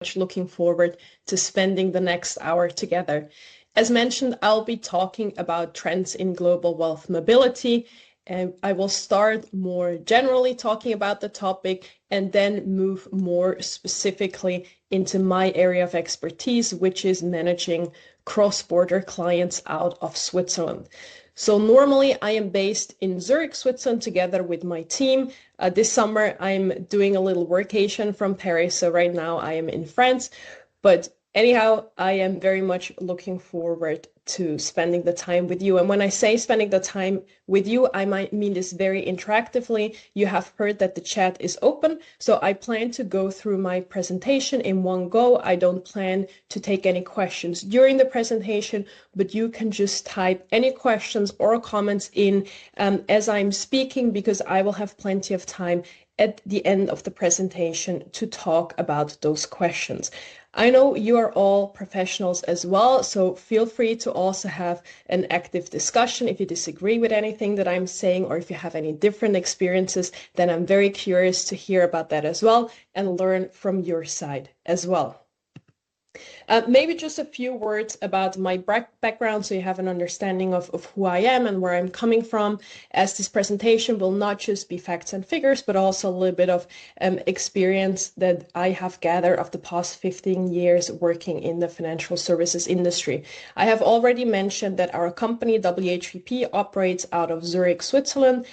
much looking forward to spending the next hour together. As mentioned, I'll be talking about trends in global wealth mobility, and I will start more generally talking about the topic and then move more specifically into my area of expertise, which is managing cross-border clients out of Switzerland. So normally I am based in Zurich, Switzerland, together with my team. This summer I'm doing a little workation from Paris, so right now I am in France. But anyhow, I am very much looking forward to spending the time with you. And when I say spending the time with you, I might mean this very interactively. You have heard that the chat is open, so I plan to go through my presentation in one go. I don't plan to take any questions during the presentation, but you can just type any questions or comments in as I'm speaking, because I will have plenty of time at the end of the presentation to talk about those questions. I know you are all professionals as well, so feel free to also have an active discussion if you disagree with anything that I'm saying, or if you have any different experiences, then I'm very curious to hear about that as well and learn from your side as well. Maybe just a few words about my background so you have an understanding of who I am and where I'm coming from, as this presentation will not just be facts and figures, but also a little bit of experience that I have gathered of the past 15 years working in the financial services industry. I have already mentioned that our company, WHVP, operates out of Zurich, Switzerland,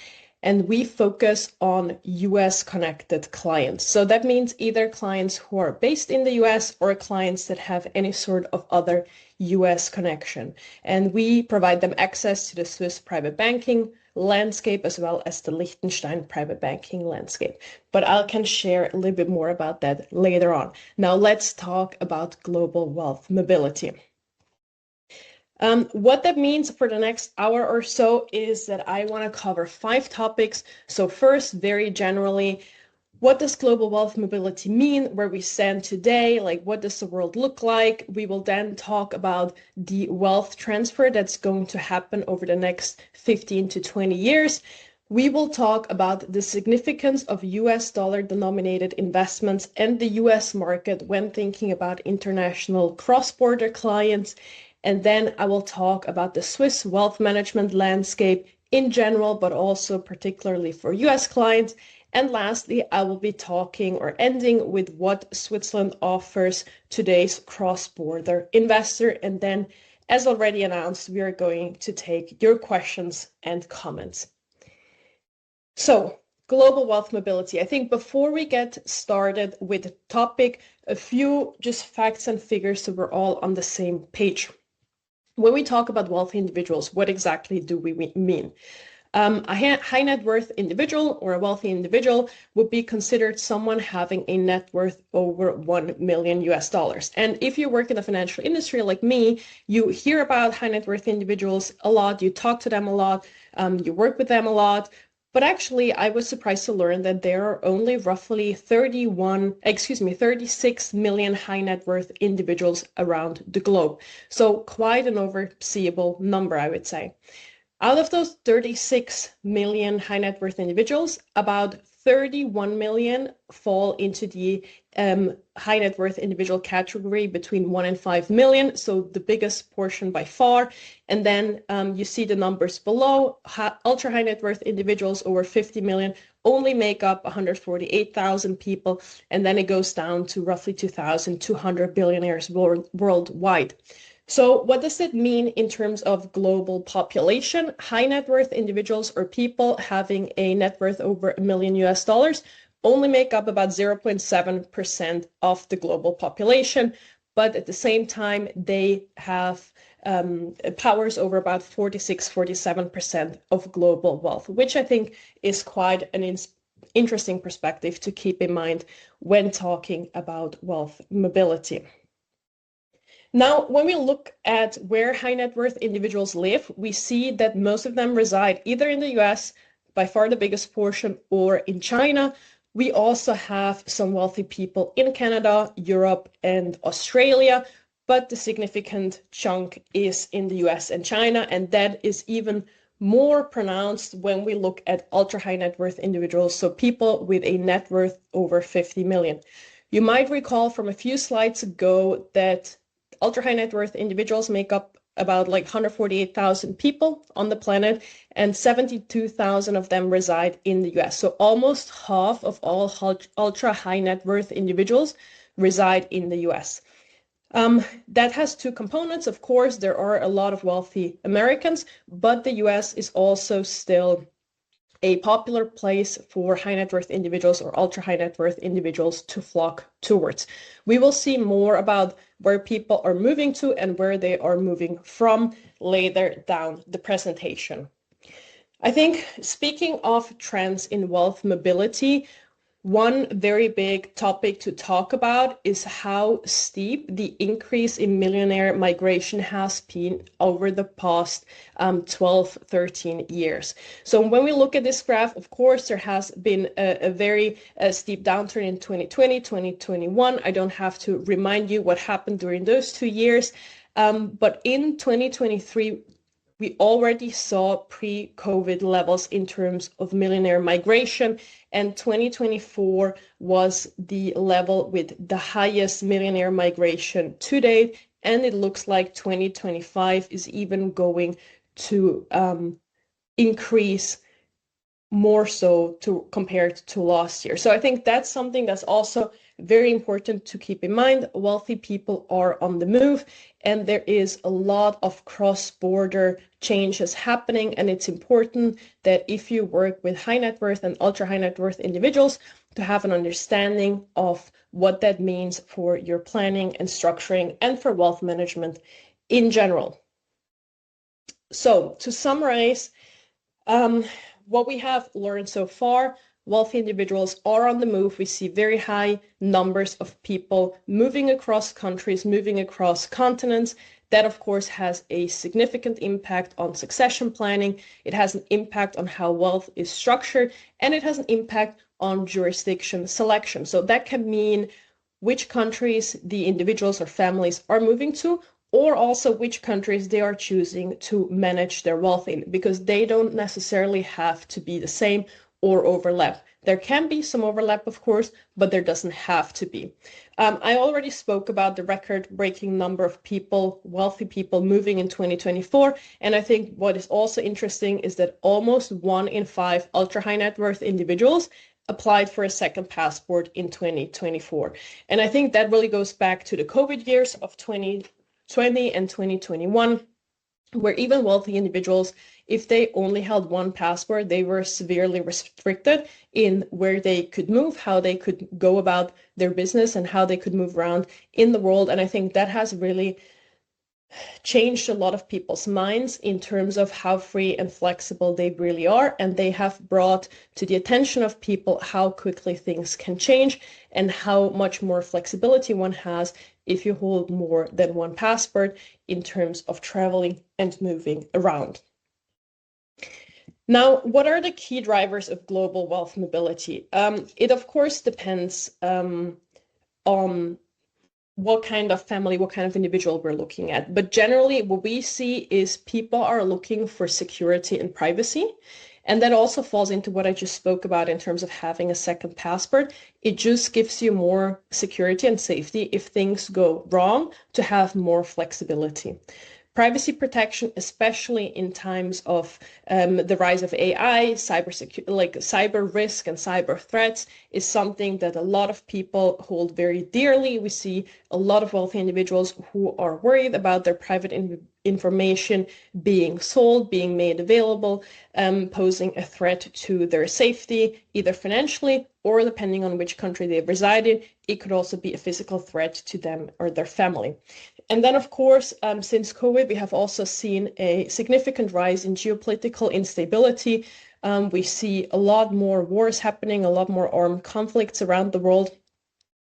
and we focus on US connected clients. So that means either clients who are based in the US or clients that have any sort of other US connection. And we provide them access to the Swiss private banking landscape as well as the Liechtenstein private banking landscape. But I can share a little bit more about that later on. Now let's talk about global wealth mobility. What that means for the next hour or so is that I want to cover 5 topics. So first, very generally, what does global wealth mobility mean, where we stand today, like what does the world look like? We will then talk about the wealth transfer that's going to happen over the next 15 to 20 years. We will talk about the significance of US dollar denominated investments and the US market when thinking about international cross-border clients. And then I will talk about the Swiss wealth management landscape in general, but also particularly for US clients. And lastly, I will be talking or ending with what Switzerland offers today's cross-border investor. And then, as already announced, we are going to take your questions and comments. So, global wealth mobility. I think before we get started with the topic, a few just facts and figures so we're all on the same page. When we talk about wealthy individuals, what exactly do we mean? A high net worth individual or a wealthy individual would be considered someone having a net worth over $1 million US. And if you work in the financial industry like me, you hear about high net worth individuals a lot, you talk to them a lot, you work with them a lot. But actually, I was surprised to learn that there are only roughly 36 million high net worth individuals around the globe. So quite an overseeable number, I would say. Out of those 36 million high net worth individuals, about 31 million fall into the high net worth individual category between 1 and 5 million, so the biggest portion by far. And then you see the numbers below. Ultra high net worth individuals over 50 million only make up 148,000 people, and then it goes down to roughly 2,200 billionaires worldwide. So what does it mean in terms of global population? High net worth individuals or people having a net worth over $1 million US only make up about 0.7% of the global population, but at the same time, they have powers over about 46-47% of global wealth, which I think is quite an interesting perspective to keep in mind when talking about wealth mobility. Now, when we look at where high net worth individuals live, we see that most of them reside either in the US, by far the biggest portion, or in China. We also have some wealthy people in Canada, Europe, and Australia, but the significant chunk is in the US and China, and that is even more pronounced when we look at ultra high net worth individuals, so people with a net worth over 50 million. You might recall from a few slides ago that ultra high net worth individuals make up about like 148,000 people on the planet, and 72,000 of them reside in the US. So almost half of all ultra high net worth individuals reside in the US. That has two components. Of course, there are a lot of wealthy Americans, but the US is also still a popular place for high net worth individuals or ultra high net worth individuals to flock towards. We will see more about where people are moving to and where they are moving from later down the presentation. I think, speaking of trends in wealth mobility, one very big topic to talk about is how steep the increase in millionaire migration has been over the past 12, 13 years. So when we look at this graph, of course, there has been a very steep downturn in 2020, 2021. I don't have to remind you what happened during those 2 years. But in 2023, we already saw pre-COVID levels in terms of millionaire migration, and 2024 was the level with the highest millionaire migration to date, and it looks like 2025 is even going to increase more so compared to last year. So I think that's something that's also very important to keep in mind. Wealthy people are on the move, and there is a lot of cross-border changes happening, and it's important that if you work with high net worth and ultra high net worth individuals, to have an understanding of what that means for your planning and structuring and for wealth management in general. So to summarize, what we have learned so far, wealthy individuals are on the move. We see very high numbers of people moving across countries, moving across continents. That, of course, has a significant impact on succession planning. It has an impact on how wealth is structured, and it has an impact on jurisdiction selection. So that can mean which countries the individuals or families are moving to, or also which countries they are choosing to manage their wealth in, because they don't necessarily have to be the same or overlap. There can be some overlap, of course, but there doesn't have to be. I already spoke about the record-breaking number of people, wealthy people, moving in 2024. And I think what is also interesting is that almost 1 in 5 ultra-high net worth individuals applied for a second passport in 2024. And I think that really goes back to the COVID years of 2020 and 2021, where even wealthy individuals, if they only held one passport, they were severely restricted in where they could move, how they could go about their business, and how they could move around in the world. And I think that has really changed a lot of people's minds in terms of how free and flexible they really are. And they have brought to the attention of people how quickly things can change and how much more flexibility one has if you hold more than one passport in terms of traveling and moving around. Now, what are the key drivers of global wealth mobility? It, of course, depends on what kind of family, what kind of individual we're looking at. But generally, what we see is people are looking for security and privacy. And that also falls into what I just spoke about in terms of having a second passport. It just gives you more security and safety if things go wrong, to have more flexibility. Privacy protection, especially in times of the rise of AI, cyber risk and cyber threats, is something that a lot of people hold very dearly. We see a lot of wealthy individuals who are worried about their private information being sold, being made available, posing a threat to their safety, either financially or, depending on which country they reside in, it could also be a physical threat to them or their family. And then, of course, since COVID, we have also seen a significant rise in geopolitical instability. We see a lot more wars happening, a lot more armed conflicts around the world.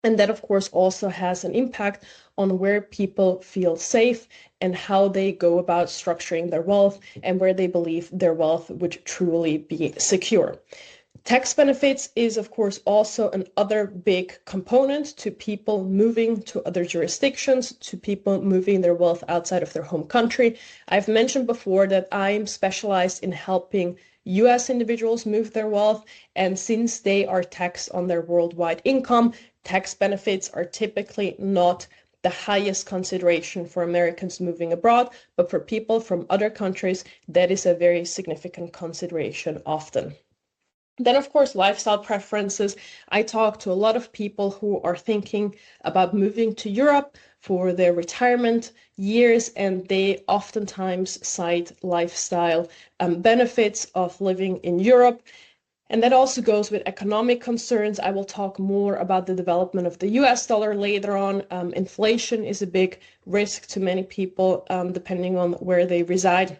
And that, of course, also has an impact on where people feel safe and how they go about structuring their wealth and where they believe their wealth would truly be secure. Tax benefits is, of course, also another big component to people moving to other jurisdictions, to people moving their wealth outside of their home country. I've mentioned before that I'm specialized in helping US individuals move their wealth, and since they are taxed on their worldwide income, tax benefits are typically not the highest consideration for Americans moving abroad, but for people from other countries, that is a very significant consideration often. Then, of course, lifestyle preferences. I talk to a lot of people who are thinking about moving to Europe for their retirement years, and they oftentimes cite lifestyle benefits of living in Europe. And that also goes with economic concerns. I will talk more about the development of the US dollar later on. Inflation is a big risk to many people, depending on where they reside.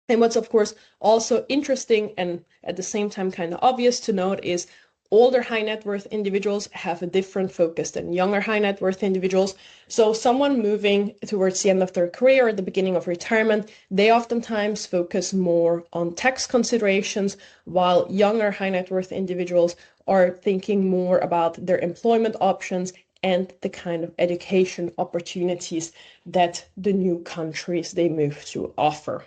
And what's, of course, also interesting and at the same time kind of obvious to note is older high net worth individuals have a different focus than younger high net worth individuals. So someone moving towards the end of their career or the beginning of retirement, they oftentimes focus more on tax considerations, while younger high net worth individuals are thinking more about their employment options and the kind of education opportunities that the new countries they move to offer.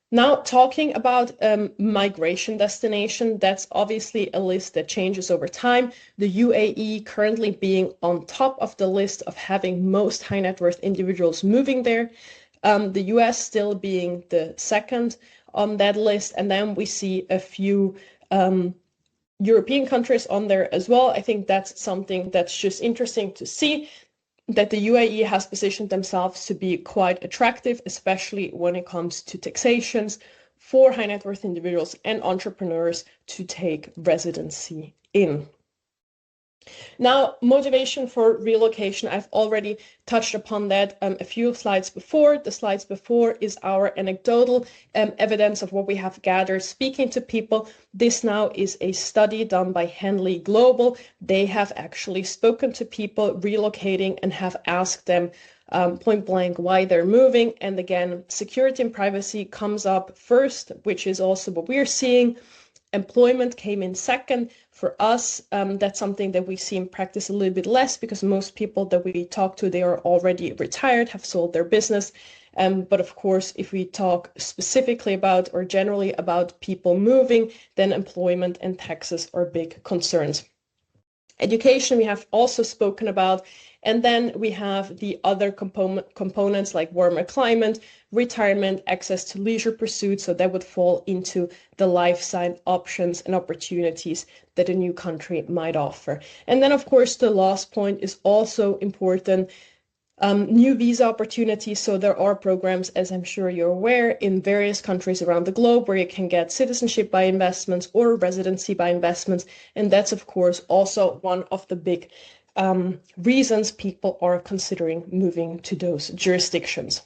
Now, talking about migration destination, that's obviously a list that changes over time. The UAE currently being on top of the list of having most high net worth individuals moving there. The US still being the second on that list. And then we see a few European countries on there as well. I think that's something that's just interesting to see, that the UAE has positioned themselves to be quite attractive, especially when it comes to taxations for high net worth individuals and entrepreneurs to take residency in. Now, motivation for relocation, I've already touched upon that a few slides before. The slides before is our anecdotal evidence of what we have gathered speaking to people. This now is a study done by Henley Global. They have actually spoken to people relocating and have asked them point blank why they're moving. And again, security and privacy comes up first, which is also what we're seeing. Employment came in second. For us, that's something that we see in practice a little bit less because most people that we talk to, they are already retired, have sold their business. But of course, if we talk specifically about or generally about people moving, then employment and taxes are big concerns. Education, we have also spoken about. And then we have the other components like warmer climate, retirement, access to leisure pursuits. So that would fall into the lifestyle options and opportunities that a new country might offer. And then, of course, the last point is also important. New visa opportunities. So there are programs, as I'm sure you're aware, in various countries around the globe where you can get citizenship by investments or residency by investments. And that's, of course, also one of the big reasons people are considering moving to those jurisdictions.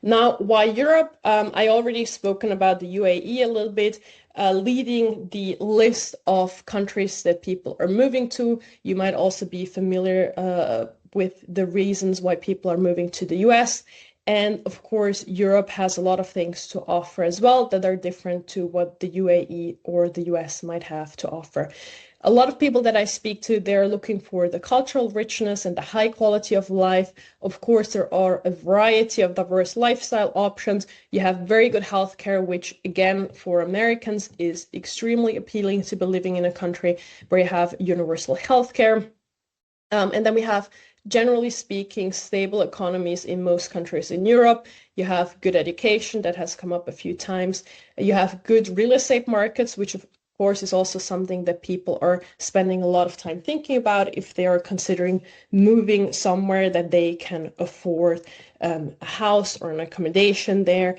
Now, why Europe? I already spoken about the UAE a little bit, leading the list of countries that people are moving to. You might also be familiar with the reasons why people are moving to the US. And of course, Europe has a lot of things to offer as well that are different to what the UAE or the US might have to offer. A lot of people that I speak to, they're looking for the cultural richness and the high quality of life. Of course, there are a variety of diverse lifestyle options. You have very good healthcare, which again, for Americans is extremely appealing to be living in a country where you have universal healthcare. And then we have, generally speaking, stable economies in most countries in Europe. You have good education that has come up a few times. You have good real estate markets, which of course is also something that people are spending a lot of time thinking about if they are considering moving somewhere that they can afford a house or an accommodation there.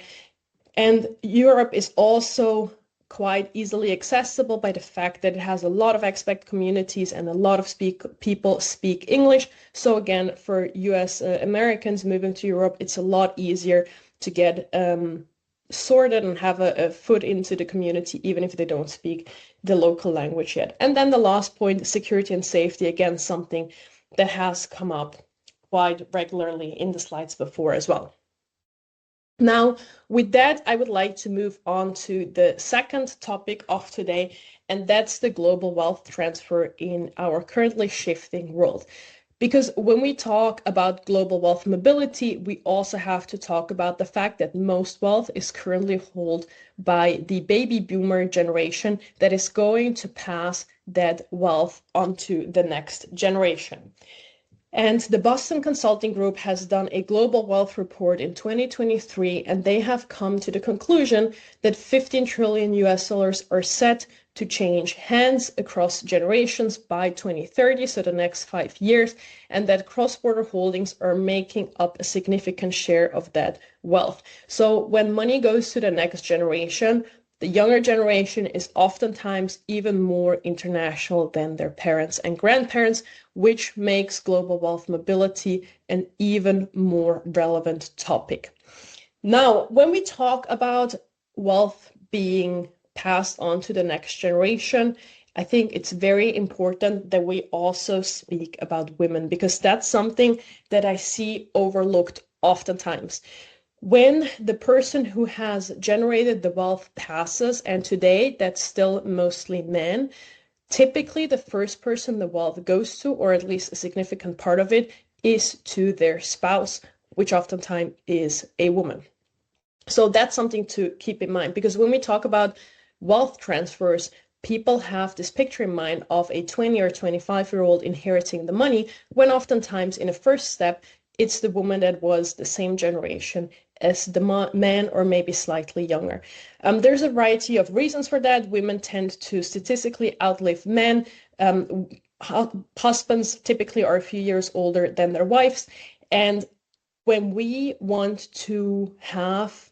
And Europe is also quite easily accessible by the fact that it has a lot of expat communities and a lot of people speak English. So again, for US Americans moving to Europe, it's a lot easier to get sorted and have a foot into the community, even if they don't speak the local language yet. And then the last point, security and safety, again, something that has come up quite regularly in the slides before as well. Now, with that, I would like to move on to the second topic of today, and that's the global wealth transfer in our currently shifting world. Because when we talk about global wealth mobility, we also have to talk about the fact that most wealth is currently held by the baby boomer generation that is going to pass that wealth onto the next generation. And the Boston Consulting Group has done a global wealth report in 2023, and they have come to the conclusion that 15 trillion US dollars are set to change hands across generations by 2030, so the next 5 years, and that cross-border holdings are making up a significant share of that wealth. So when money goes to the next generation, the younger generation is oftentimes even more international than their parents and grandparents, which makes global wealth mobility an even more relevant topic. Now, when we talk about wealth being passed on to the next generation, I think it's very important that we also speak about women, because that's something that I see overlooked oftentimes. When the person who has generated the wealth passes, and today that's still mostly men, typically the first person the wealth goes to, or at least a significant part of it, is to their spouse, which oftentimes is a woman. So that's something to keep in mind, because when we talk about wealth transfers, people have this picture in mind of a 20 or 25-year-old inheriting the money, when oftentimes in a first step, it's the woman that was the same generation as the man, or maybe slightly younger. There's a variety of reasons for that. Women tend to statistically outlive men. Husbands typically are a few years older than their wives. And when we want to have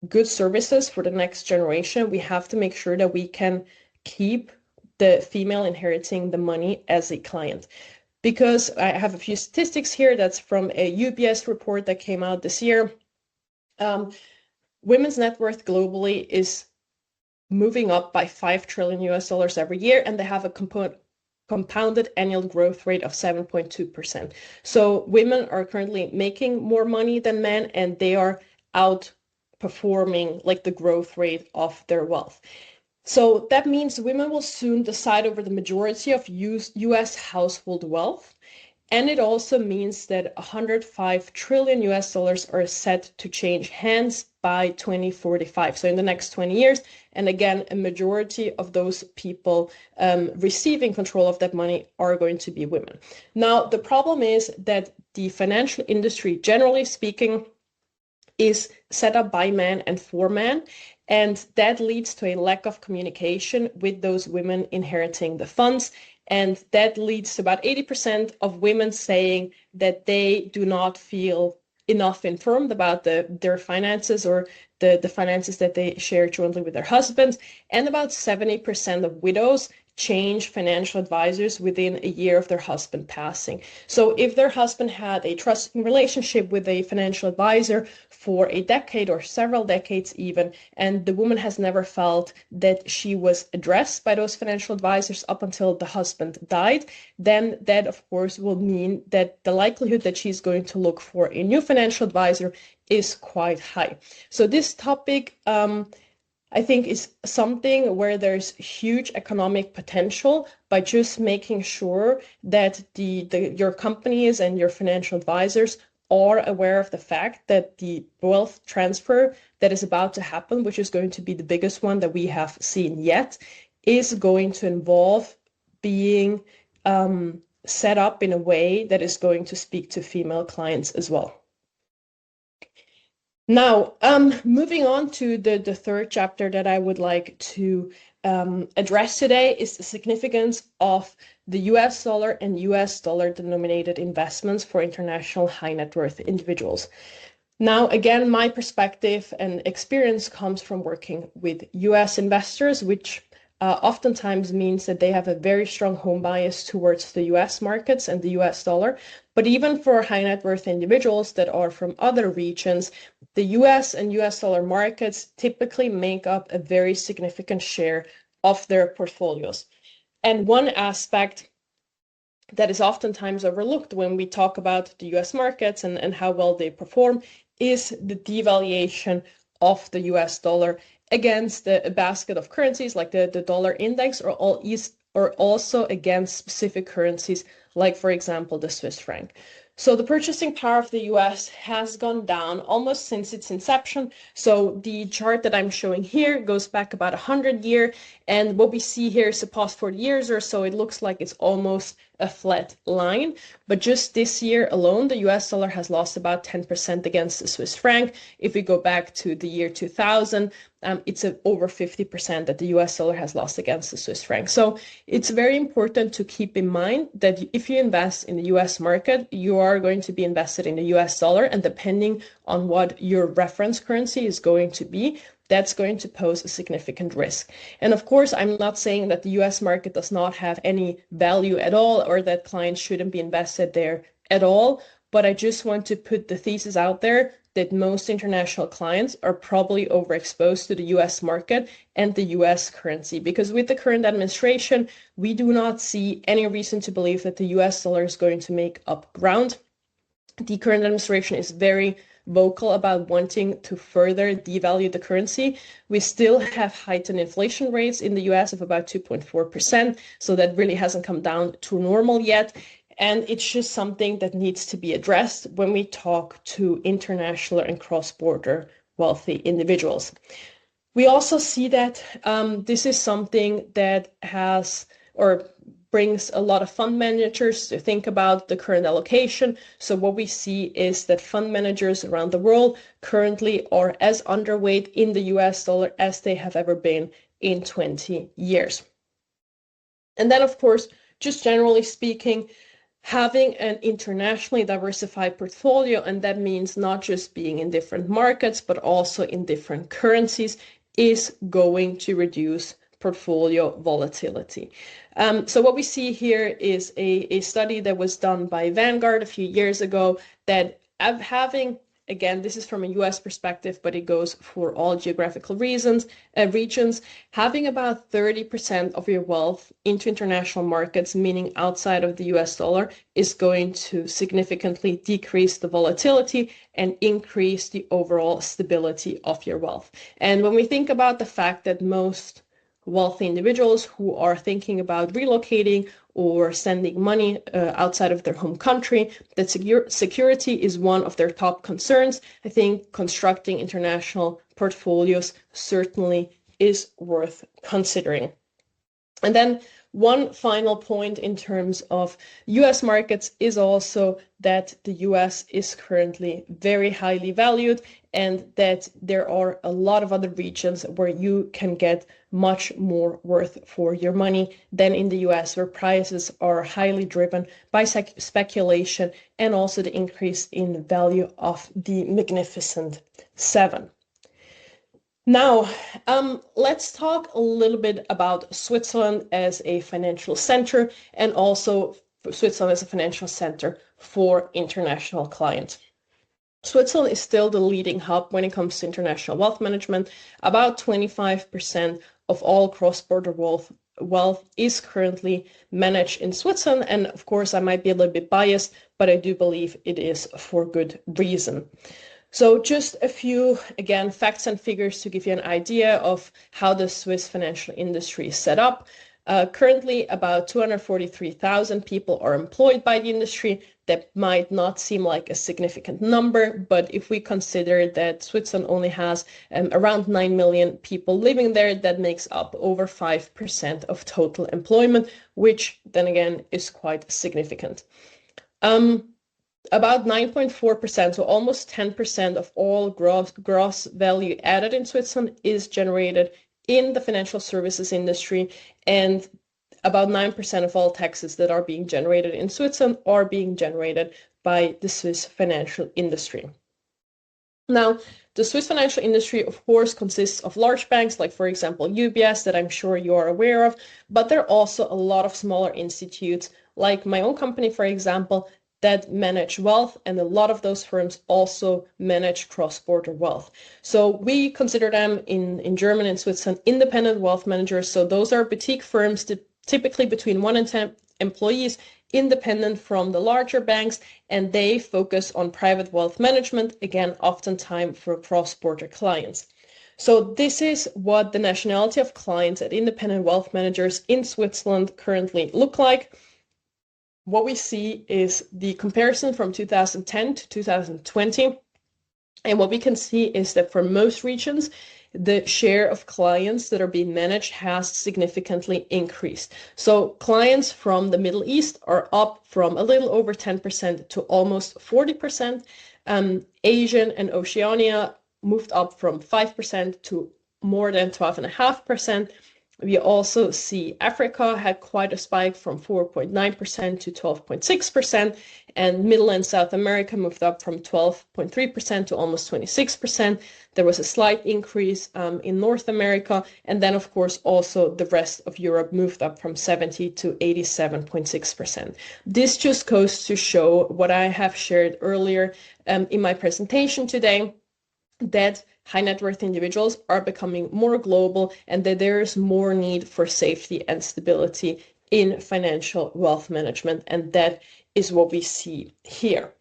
good services for the next generation, we have to make sure that we can keep the female inheriting the money as a client. Because I have a few statistics here that's from a UBS report that came out this year. Women's net worth globally is moving up by 5 trillion US dollars every year, and they have a compounded annual growth rate of 7.2%. So women are currently making more money than men, and they are outperforming like the growth rate of their wealth. So that means women will soon decide over the majority of US household wealth. And it also means that 105 trillion US dollars are set to change hands by 2045. So in the next 20 years. And again, a majority of those people receiving control of that money are going to be women. Now, the problem is that the financial industry, generally speaking, is set up by men and for men. And that leads to a lack of communication with those women inheriting the funds. And that leads to about 80% of women saying that they do not feel enough informed about their finances, or the finances that they share jointly with their husbands. And about 70% of widows change financial advisors within a year of their husband passing. So if their husband had a trusting relationship with a financial advisor for a decade or several decades even, and the woman has never felt that she was addressed by those financial advisors up until the husband died, then that of course will mean that the likelihood that she's going to look for a new financial advisor is quite high. So this topic, I think, is something where there's huge economic potential by just making sure that your companies and your financial advisors are aware of the fact that the wealth transfer that is about to happen, which is going to be the biggest one that we have seen yet, is going to involve being set up in a way that is going to speak to female clients as well. Now, moving on to the third chapter that I would like to address today is the significance of the US dollar and US dollar denominated investments for international high net worth individuals. Now, again, my perspective and experience comes from working with US investors, which oftentimes means that they have a very strong home bias towards the US markets and the US dollar. But even for high net worth individuals that are from other regions, the US and US dollar markets typically make up a very significant share of their portfolios. And one aspect that is oftentimes overlooked when we talk about the US markets and how well they perform is the devaluation of the US dollar against a basket of currencies like the dollar index, or also against specific currencies like, for example, the Swiss franc. So the purchasing power of the US has gone down almost since its inception. So the chart that I'm showing here goes back about 100 years, and what we see here is the past 40 years or so. It looks like it's almost a flat line, but just this year alone, the US dollar has lost about 10% against the Swiss franc. If we go back to the year 2000, it's over 50% that the US dollar has lost against the Swiss franc. So it's very important to keep in mind that if you invest in the US market, you are going to be invested in the US dollar, and depending on what your reference currency is going to be, that's going to pose a significant risk. And of course, I'm not saying that the US market does not have any value at all, or that clients shouldn't be invested there at all, but I just want to put the thesis out there that most international clients are probably overexposed to the US market and the US currency, because with the current administration, we do not see any reason to believe that the US dollar is going to make up ground. The current administration is very vocal about wanting to further devalue the currency. We still have heightened inflation rates in the US of about 2.4%, so that really hasn't come down to normal yet. And it's just something that needs to be addressed when we talk to international and cross-border wealthy individuals. We also see that this is something that has or brings a lot of fund managers to think about the current allocation. So what we see is that fund managers around the world currently are as underweight in the US dollar as they have ever been in 20 years. And then, of course, just generally speaking, having an internationally diversified portfolio, and that means not just being in different markets, but also in different currencies, is going to reduce portfolio volatility. So what we see here is a study that was done by Vanguard a few years ago that having, again, this is from a US perspective, but it goes for all geographical regions, having about 30% of your wealth into international markets, meaning outside of the US dollar, is going to significantly decrease the volatility and increase the overall stability of your wealth. And when we think about the fact that most wealthy individuals who are thinking about relocating or sending money outside of their home country, that security is one of their top concerns, I think constructing international portfolios certainly is worth considering. And then one final point in terms of US markets is also that the US is currently very highly valued, and that there are a lot of other regions where you can get much more worth for your money than in the US, where prices are highly driven by speculation and also the increase in value of the Magnificent Seven. Now, let's talk a little bit about Switzerland as a financial center, and also Switzerland as a financial center for international clients. Switzerland is still the leading hub when it comes to international wealth management. About 25% of all cross-border wealth is currently managed in Switzerland. And of course, I might be a little bit biased, but I do believe it is for good reason. So just a few, again, facts and figures to give you an idea of how the Swiss financial industry is set up. Currently, about 243,000 people are employed by the industry. That might not seem like a significant number, but if we consider that Switzerland only has around 9 million people living there, that makes up over 5% of total employment, which then again is quite significant. About 9.4%, so almost 10% of all gross value added in Switzerland is generated in the financial services industry, and about 9% of all taxes that are being generated in Switzerland are being generated by the Swiss financial industry. Now, the Swiss financial industry, of course, consists of large banks, like, for example, UBS, that I'm sure you are aware of, but there are also a lot of smaller institutes, like my own company, for example, that manage wealth, and a lot of those firms also manage cross-border wealth. So we consider them in Germany and Switzerland independent wealth managers. So those are boutique firms, typically between 1 and 10 employees, independent from the larger banks, and they focus on private wealth management, again, oftentimes for cross-border clients. So this is what the nationality of clients at independent wealth managers in Switzerland currently look like. what we see is the comparison from 2010 to 2020. And what we can see is that for most regions, the share of clients that are being managed has significantly increased. So clients from the Middle East are up from a little over 10% to almost 40%. Asian and Oceania moved up from 5% to more than 12.5%. We also see Africa had quite a spike from 4.9% to 12.6%, and Middle and South America moved up from 12.3% to almost 26%. There was a slight increase in North America, and then of course also the rest of Europe moved up from 70 to 87.6%. This just goes to show what I have shared earlier in my presentation today, that high net worth individuals are becoming more global and that there is more need for safety and stability in financial wealth management. And that is what we see here.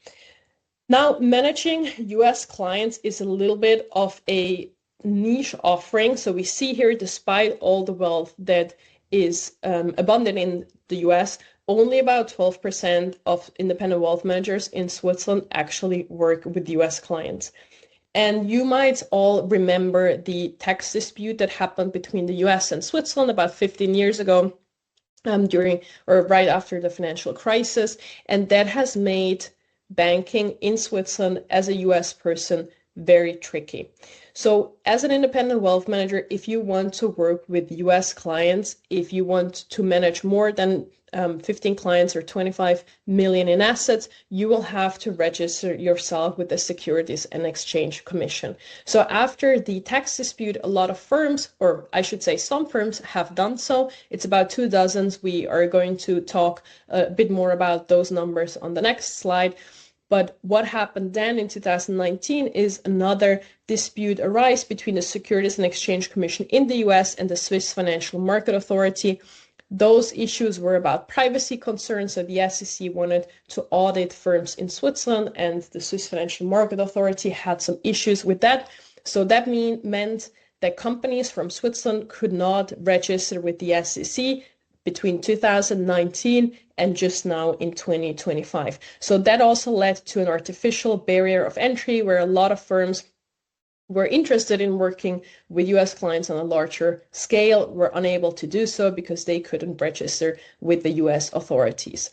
Now, managing US clients is a little bit of a niche offering. So we see here, despite all the wealth that is abundant in the US, only about 12% of independent wealth managers in Switzerland actually work with US clients. And you might all remember the tax dispute that happened between the US and Switzerland about 15 years ago, during or right after the financial crisis. And that has made banking in Switzerland as a US person very tricky. So as an independent wealth manager, if you want to work with US clients, if you want to manage more than 15 clients or 25 million in assets, you will have to register yourself with the Securities and Exchange Commission. So after the tax dispute, a lot of firms, or I should say some firms, have done so. It's about 2 dozen. We are going to talk a bit more about those numbers on the next slide. But what happened then in 2019 is another dispute arose between the Securities and Exchange Commission in the US and the Swiss Financial Market Authority. Those issues were about privacy concerns, so the SEC wanted to audit firms in Switzerland, and the Swiss Financial Market Authority had some issues with that. So that meant that companies from Switzerland could not register with the SEC between 2019 and just now in 2025. So that also led to an artificial barrier of entry where a lot of firms were interested in working with US clients on a larger scale were unable to do so because they couldn't register with the US authorities.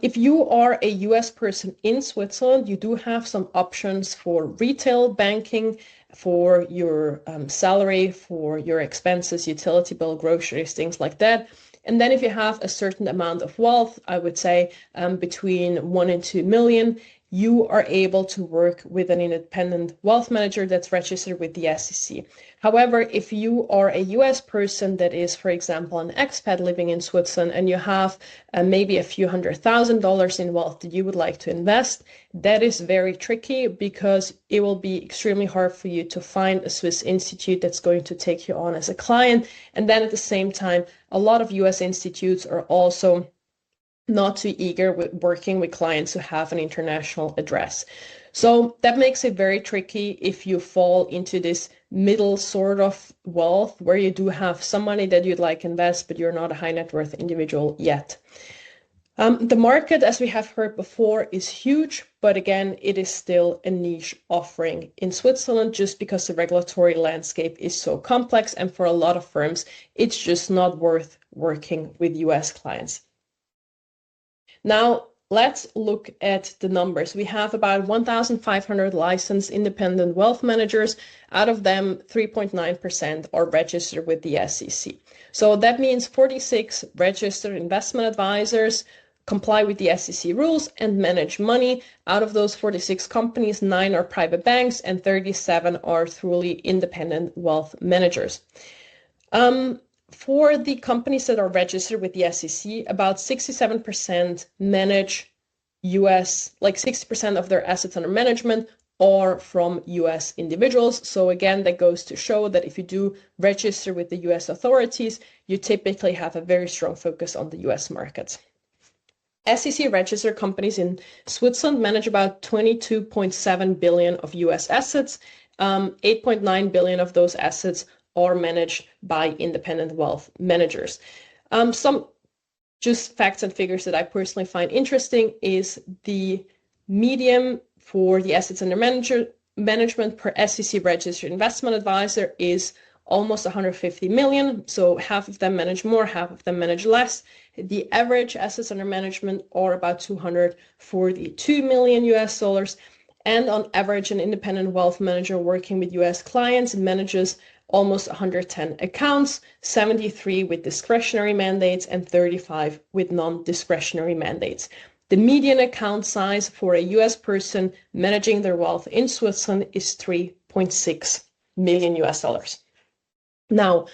If you are a US person in Switzerland, you do have some options for retail banking, for your salary, for your expenses, utility bill, groceries, things like that. And then if you have a certain amount of wealth, I would say between 1 and 2 million, you are able to work with an independent wealth manager that's registered with the SEC. However, if you are a US person that is, for example, an expat living in Switzerland and you have maybe a few $100,000 in wealth that you would like to invest, that is very tricky because it will be extremely hard for you to find a Swiss institute that's going to take you on as a client. And then at the same time, a lot of US institutes are also not too eager with working with clients who have an international address. So that makes it very tricky if you fall into this middle sort of wealth where you do have some money that you'd like to invest, but you're not a high net worth individual yet. The market, as we have heard before, is huge, but again, it is still a niche offering in Switzerland just because the regulatory landscape is so complex, and for a lot of firms, it's just not worth working with US clients. Now, let's look at the numbers. We have about 1,500 licensed independent wealth managers. Out of them, 3.9% are registered with the SEC. So that means 46 registered investment advisors comply with the SEC rules and manage money. Out of those 46 companies, 9 are private banks and 37 are truly independent wealth managers. For the companies that are registered with the SEC, about 67% manage US, like 60% of their assets under management are from US individuals. So again, that goes to show that if you do register with the US authorities, you typically have a very strong focus on the US markets. SEC registered companies in Switzerland manage about 22.7 billion of US assets. 8.9 billion of those assets are managed by independent wealth managers. Some just facts and figures that I personally find interesting is the median for the assets under management per SEC registered investment advisor is almost 150 million. So half of them manage more, half of them manage less. The average assets under management are about 242 million US dollars. And on average, an independent wealth manager working with US clients manages almost 110 accounts, 73 with discretionary mandates and 35 with non-discretionary mandates. The median account size for a US person managing their wealth in Switzerland is 3.6 million US dollars. Now,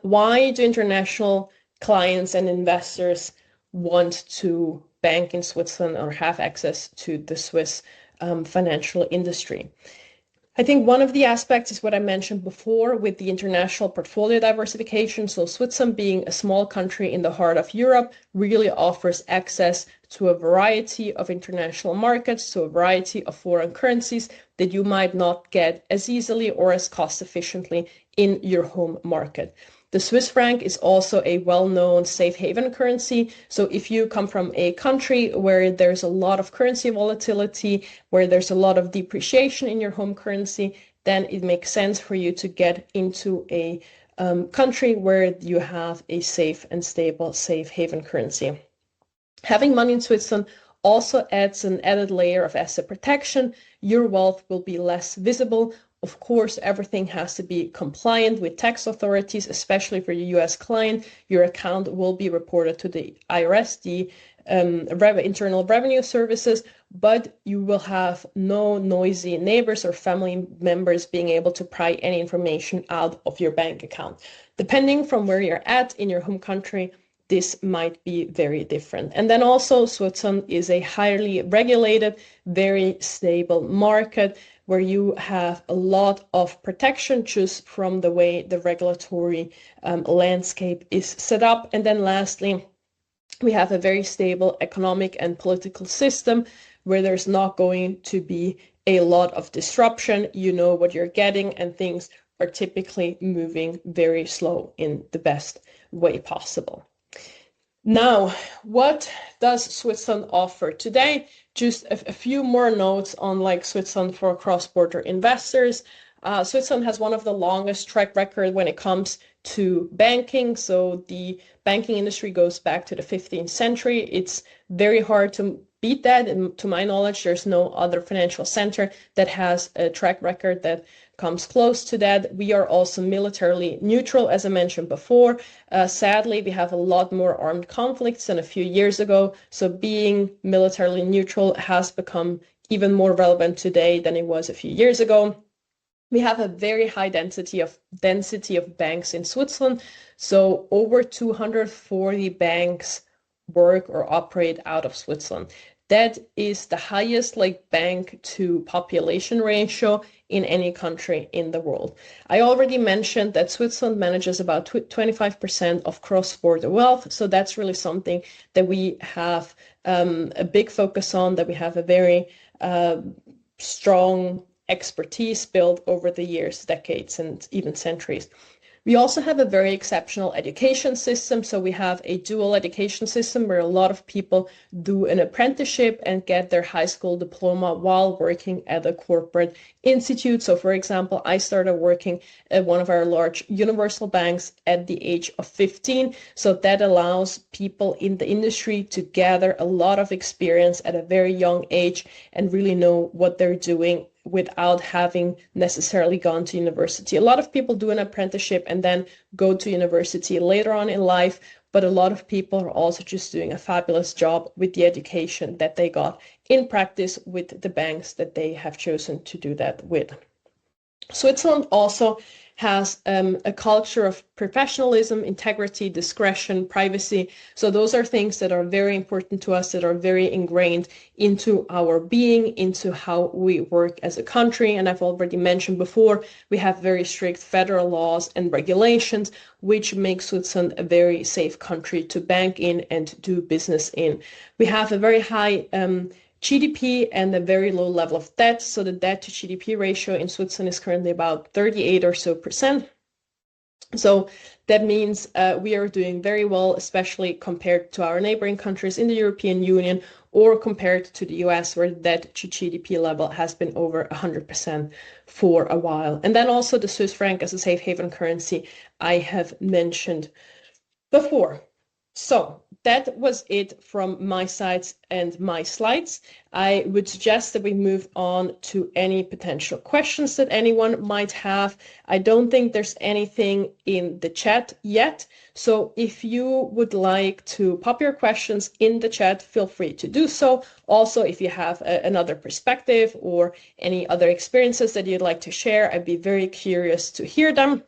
why do international clients and investors want to bank in Switzerland or have access to the Swiss financial industry? I think one of the aspects is what I mentioned before with the international portfolio diversification. So Switzerland, being a small country in the heart of Europe, really offers access to a variety of international markets, to a variety of foreign currencies that you might not get as easily or as cost efficiently in your home market. The Swiss franc is also a well-known safe haven currency. So if you come from a country where there's a lot of currency volatility, where there's a lot of depreciation in your home currency, then it makes sense for you to get into a country where you have a safe and stable safe haven currency. Having money in Switzerland also adds an added layer of asset protection. Your wealth will be less visible. Of course, everything has to be compliant with tax authorities, especially for your US client. Your account will be reported to the IRS, the Internal Revenue Services, but you will have no noisy neighbors or family members being able to pry any information out of your bank account. Depending from where you're at in your home country, this might be very different. And then also Switzerland is a highly regulated, very stable market where you have a lot of protection just from the way the regulatory landscape is set up. And then lastly, we have a very stable economic and political system where there's not going to be a lot of disruption. You know what you're getting, and things are typically moving very slow in the best way possible. Now, what does Switzerland offer today? Just a few more notes on like Switzerland for cross-border investors. Switzerland has one of the longest track record when it comes to banking. So the banking industry goes back to the 15th century. It's very hard to beat that. And to my knowledge, there's no other financial center that has a track record that comes close to that. We are also militarily neutral, as I mentioned before. Sadly, we have a lot more armed conflicts than a few years ago. So being militarily neutral has become even more relevant today than it was a few years ago. We have a very high density of banks in Switzerland. So over 240 banks work or operate out of Switzerland. That is the highest bank to population ratio in any country in the world. I already mentioned that Switzerland manages about 25% of cross-border wealth. So that's really something that we have a big focus on, that we have a very strong expertise built over the years, decades, and even centuries. We also have a very exceptional education system. So we have a dual education system where a lot of people do an apprenticeship and get their high school diploma while working at a corporate institute. So for example, I started working at one of our large universal banks at the age of 15. So that allows people in the industry to gather a lot of experience at a very young age and really know what they're doing without having necessarily gone to university. A lot of people do an apprenticeship and then go to university later on in life, but a lot of people are also just doing a fabulous job with the education that they got in practice with the banks that they have chosen to do that with. Switzerland also has a culture of professionalism, integrity, discretion, privacy. So those are things that are very important to us, that are very ingrained into our being, into how we work as a country. And I've already mentioned before, we have very strict federal laws and regulations, which make Switzerland a very safe country to bank in and do business in. We have a very high GDP and a very low level of debt. So the debt to GDP ratio in Switzerland is currently about 38% or so. So that means we are doing very well, especially compared to our neighboring countries in the European Union or compared to the US, where the debt to GDP level has been over 100% for a while. And then also the Swiss franc as a safe haven currency I have mentioned before. So that was it from my sides and my slides. I would suggest that we move on to any potential questions that anyone might have. I don't think there's anything in the chat yet. So if you would like to pop your questions in the chat, feel free to do so. Also, if you have another perspective or any other experiences that you'd like to share, I'd be very curious to hear them.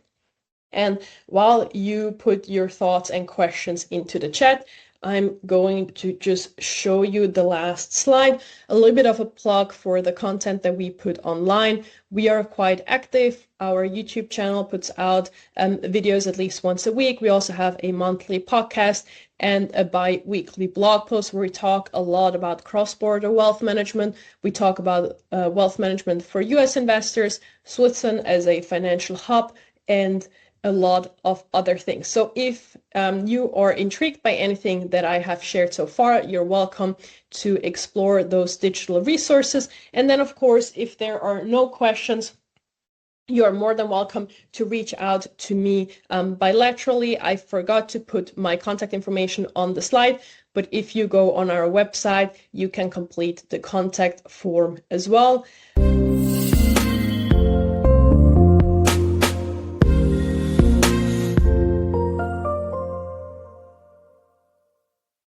And while you put your thoughts and questions into the chat, I'm going to just show you the last slide, a little bit of a plug for the content that we put online. We are quite active. Our YouTube channel puts out videos at least once a week. We also have a monthly podcast and a bi-weekly blog post where we talk a lot about cross-border wealth management. We talk about wealth management for US investors, Switzerland as a financial hub, and a lot of other things. So if you are intrigued by anything that I have shared so far, you're welcome to explore those digital resources. And then, of course, if there are no questions, you are more than welcome to reach out to me bilaterally. I forgot to put my contact information on the slide, but if you go on our website, you can complete the contact form as well.